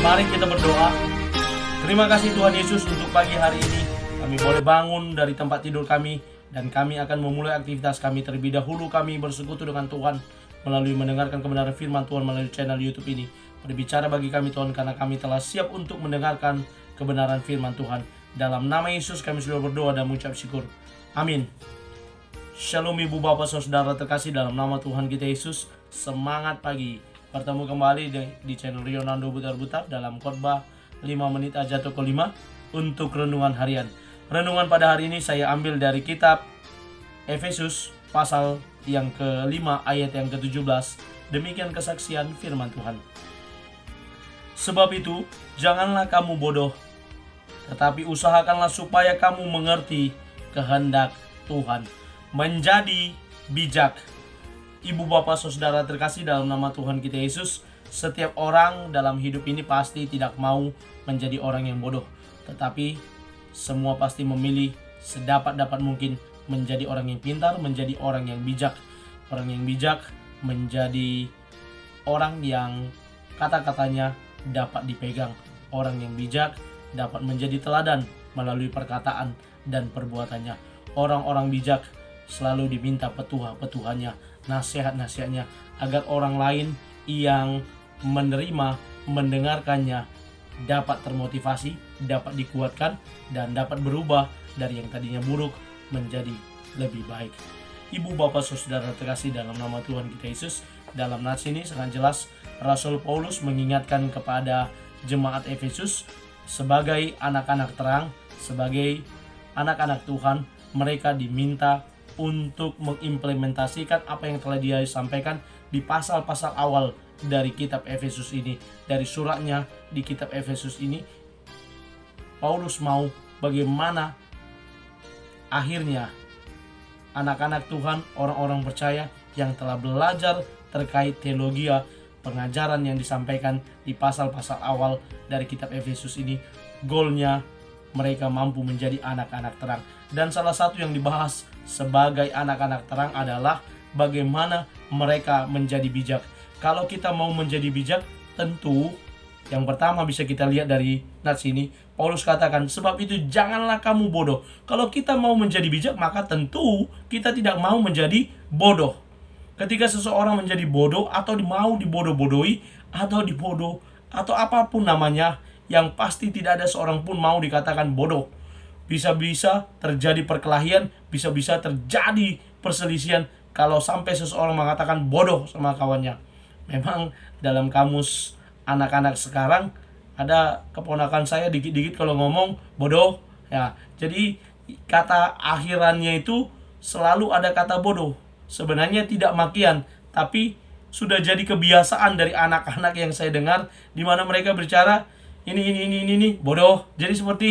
Mari kita berdoa. Terima kasih Tuhan Yesus untuk pagi hari ini. Kami boleh bangun dari tempat tidur kami, dan kami akan memulai aktivitas kami. Terlebih dahulu kami bersekutu dengan Tuhan melalui mendengarkan kebenaran firman Tuhan melalui channel YouTube ini. Berbicara bagi kami Tuhan, karena kami telah siap untuk mendengarkan kebenaran firman Tuhan. Dalam nama Yesus kami sudah berdoa dan mengucap syukur. Amin. Shalom ibu bapak saudara terkasih dalam nama Tuhan kita Yesus. Semangat pagi. Bertemu kembali di channel Rionando Butar-Butar dalam khotbah 5 menit aja atau ke-5 untuk renungan harian. Renungan pada hari ini saya ambil dari kitab Efesus pasal yang ke-5 ayat yang ke-17. Demikian kesaksian firman Tuhan. Sebab itu, janganlah kamu bodoh, tetapi usahakanlah supaya kamu mengerti kehendak Tuhan. Menjadi bijak. Ibu bapak saudara terkasih dalam nama Tuhan kita Yesus, setiap orang dalam hidup ini pasti tidak mau menjadi orang yang bodoh, tetapi semua pasti memilih sedapat-dapat mungkin menjadi orang yang pintar, menjadi orang yang bijak. Orang yang bijak menjadi orang yang kata-katanya dapat dipegang. Orang yang bijak dapat menjadi teladan melalui perkataan dan perbuatannya. Orang-orang bijak selalu diminta petuah-petuhannya, nasihat-nasihatnya, agar orang lain yang menerima, mendengarkannya dapat termotivasi, dapat dikuatkan, dan dapat berubah dari yang tadinya buruk menjadi lebih baik. Ibu bapak saudara terkasih dalam nama Tuhan kita Yesus, dalam nats ini sangat jelas Rasul Paulus mengingatkan kepada jemaat Efesus sebagai anak-anak terang, sebagai anak-anak Tuhan. Mereka diminta untuk mengimplementasikan apa yang telah dia sampaikan di pasal-pasal awal dari kitab Efesus ini. Dari suratnya di kitab Efesus ini, Paulus mau bagaimana akhirnya anak-anak Tuhan, orang-orang percaya yang telah belajar terkait teologi, pengajaran yang disampaikan di pasal-pasal awal dari kitab Efesus ini, goalnya mereka mampu menjadi anak-anak terang. Dan salah satu yang dibahas sebagai anak-anak terang adalah bagaimana mereka menjadi bijak. Kalau kita mau menjadi bijak, tentu yang pertama bisa kita lihat dari nats ini, Paulus katakan, sebab itu janganlah kamu bodoh. Kalau kita mau menjadi bijak, maka tentu kita tidak mau menjadi bodoh. Ketika seseorang menjadi bodoh atau mau dibodoh-bodohi atau apapun namanya, yang pasti tidak ada seorang pun mau dikatakan bodoh. Bisa-bisa terjadi perkelahian, bisa-bisa terjadi perselisihan kalau sampai seseorang mengatakan bodoh sama kawannya. Memang dalam kamus anak-anak sekarang ada keponakan saya dikit-dikit kalau ngomong bodoh ya. Jadi kata akhirannya itu selalu ada kata bodoh. Sebenarnya tidak makian, tapi sudah jadi kebiasaan dari anak-anak yang saya dengar, di mana mereka berbicara ini bodoh. Jadi seperti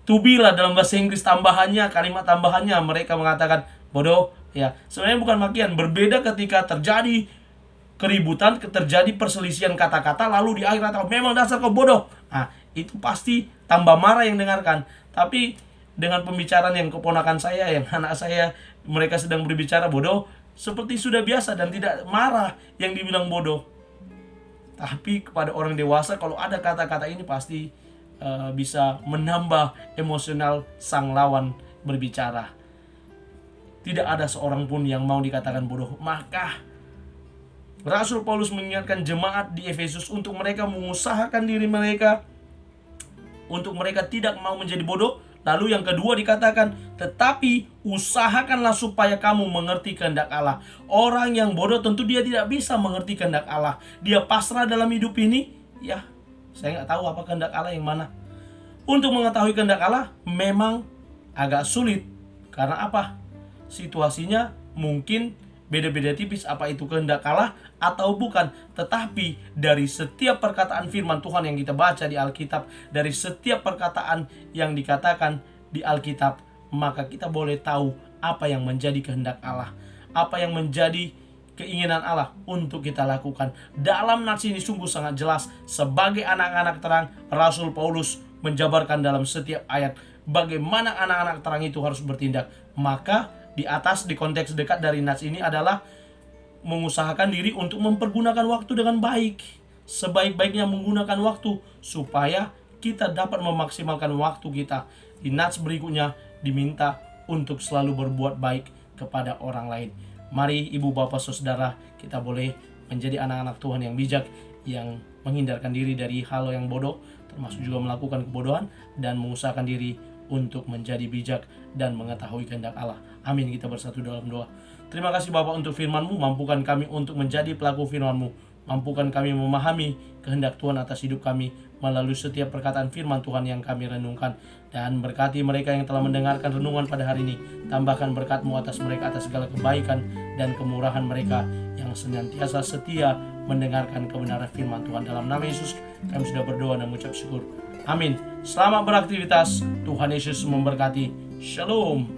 to be lah dalam bahasa Inggris, tambahannya, kalimat tambahannya mereka mengatakan bodoh ya. Sebenarnya bukan makian, berbeda ketika terjadi keributan, terjadi perselisihan kata-kata, lalu di akhir kata memang dasar kau bodoh. Nah, itu pasti tambah marah yang dengarkan. Tapi dengan pembicaraan yang keponakan saya, yang anak saya, mereka sedang berbicara bodoh, seperti sudah biasa dan tidak marah yang dibilang bodoh. Tapi kepada orang dewasa, kalau ada kata-kata ini pasti bisa menambah emosional sang lawan berbicara. Tidak ada seorang pun yang mau dikatakan bodoh. Maka Rasul Paulus mengingatkan jemaat di Efesus untuk mereka mengusahakan diri mereka, untuk mereka tidak mau menjadi bodoh. Lalu yang kedua dikatakan, tetapi usahakanlah supaya kamu mengerti kehendak Allah. Orang yang bodoh tentu dia tidak bisa mengerti kehendak Allah. Dia pasrah dalam hidup ini, ya saya nggak tahu apa kehendak Allah yang mana. Untuk mengetahui kehendak Allah memang agak sulit. Karena apa? Situasinya mungkin beda-beda tipis apa itu kehendak Allah atau bukan. Tetapi dari setiap perkataan firman Tuhan yang kita baca di Alkitab, dari setiap perkataan yang dikatakan di Alkitab, maka kita boleh tahu apa yang menjadi kehendak Allah, apa yang menjadi keinginan Allah untuk kita lakukan. Dalam nats ini sungguh sangat jelas. Sebagai anak-anak terang, Rasul Paulus menjabarkan dalam setiap ayat bagaimana anak-anak terang itu harus bertindak. Maka di atas, di konteks dekat dari nats ini adalah mengusahakan diri untuk mempergunakan waktu dengan baik. sebaik-baiknya menggunakan waktu supaya kita dapat memaksimalkan waktu kita. Di nats berikutnya diminta untuk selalu berbuat baik kepada orang lain. Mari ibu bapak saudara, kita boleh menjadi anak-anak Tuhan yang bijak, yang menghindarkan diri dari hal yang bodoh, termasuk juga melakukan kebodohan, dan mengusahakan diri untuk menjadi bijak dan mengetahui kehendak Allah. Amin. Kita bersatu dalam doa. Terima kasih Bapa untuk firman-Mu, mampukan kami untuk menjadi pelaku firman-Mu, mampukan kami memahami kehendak Tuhan atas hidup kami melalui setiap perkataan firman Tuhan yang kami renungkan. Dan berkati mereka yang telah mendengarkan renungan pada hari ini, tambahkan berkat-Mu atas mereka, atas segala kebaikan dan kemurahan mereka yang senantiasa setia mendengarkan kebenaran firman Tuhan. Dalam nama Yesus kami sudah berdoa dan mengucap syukur. Amin. Selamat beraktivitas. Tuhan Yesus memberkati. Shalom.